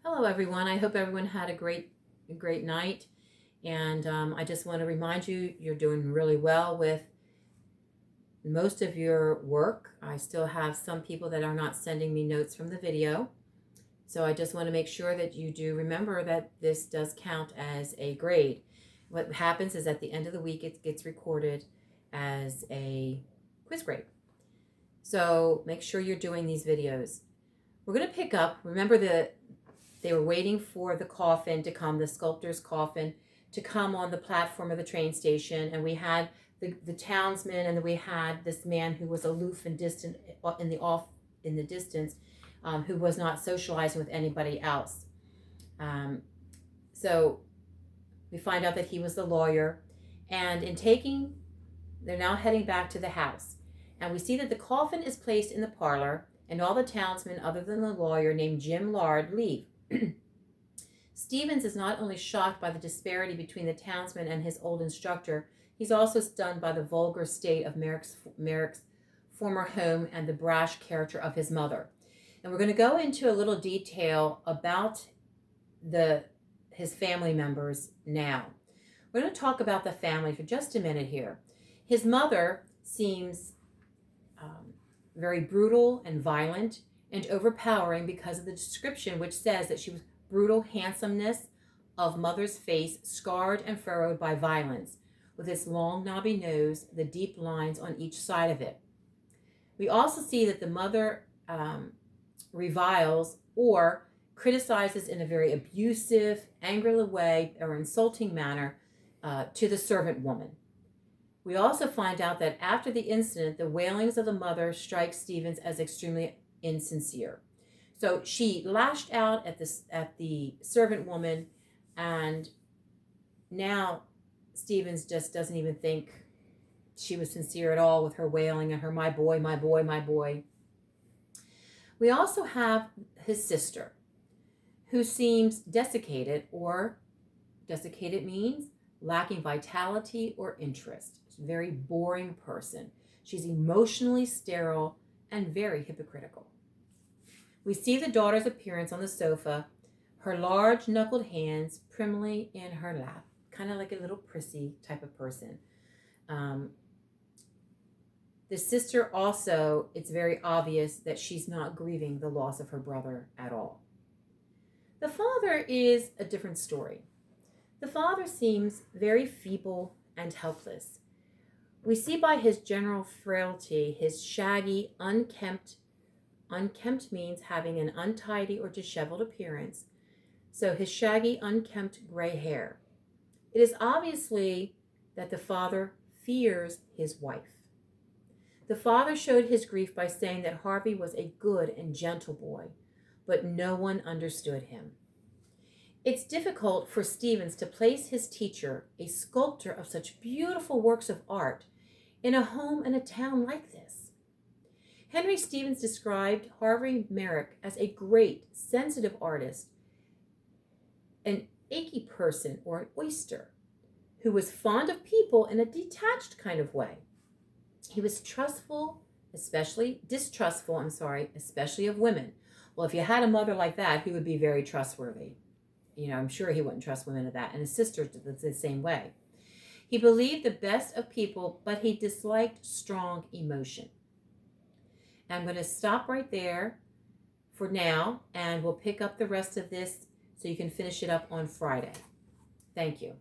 Hello, everyone. I hope everyone had a great night. And I just want to remind you, you're doing really well with most of your work. I still have some people that are not sending me notes from the video. So I just want to make sure that you do remember that this does count as a grade. What happens is at the end of the week, it gets recorded as a quiz grade. So make sure you're doing these videos. We're going to pick up, remember they were waiting for the coffin to come, the sculptor's coffin, to come on the platform of the train station. And we had the townsman, and then we had this man who was aloof and distant in the distance, who was not socializing with anybody else. So we find out that he was the lawyer. And they're now heading back to the house. And we see that the coffin is placed in the parlor, and all the townsmen, other than the lawyer named Jim Lard, leave. Stevens is not only shocked by the disparity between the townsman and his old instructor, he's also stunned by the vulgar state of Merrick's former home and the brash character of his mother. And we're going to go into a little detail about his family members now. We're going to talk about the family for just a minute here. His mother seems very brutal and violent and overpowering because of the description, which says that she was brutal handsomeness of mother's face, scarred and furrowed by violence, with its long knobby nose, the deep lines on each side of it. We also see that the mother reviles or criticizes in a very abusive, angrily way or insulting manner to the servant woman. We also find out that after the incident, the wailings of the mother strike Stevens as extremely insincere. So she lashed out at the servant woman, and now Stevens just doesn't even think she was sincere at all with her wailing and her "my boy, my boy, my boy." We also have his sister, who seems desiccated, or desiccated means lacking vitality or interest. She's a very boring person. She's emotionally sterile and very hypocritical. We see the daughter's appearance on the sofa, her large knuckled hands primly in her lap, kind of like a little prissy type of person. The sister also, it's very obvious that she's not grieving the loss of her brother at all. The father is a different story. The father seems very feeble and helpless. We see by his general frailty, his shaggy, unkempt means having an untidy or disheveled appearance, so his shaggy, unkempt gray hair. It is obviously that the father fears his wife. The father showed his grief by saying that Harvey was a good and gentle boy, but no one understood him. It's difficult for Stevens to place his teacher, a sculptor of such beautiful works of art, in a home in a town like this. Henry Stevens described Harvey Merrick as a great, sensitive artist, an achy person or an oyster, who was fond of people in a detached kind of way. He was distrustful, especially of women. Well, if you had a mother like that, he would be very trustworthy. I'm sure he wouldn't trust women of that. And his sister was the same way. He believed the best of people, but he disliked strong emotion. I'm going to stop right there for now, and we'll pick up the rest of this so you can finish it up on Friday. Thank you.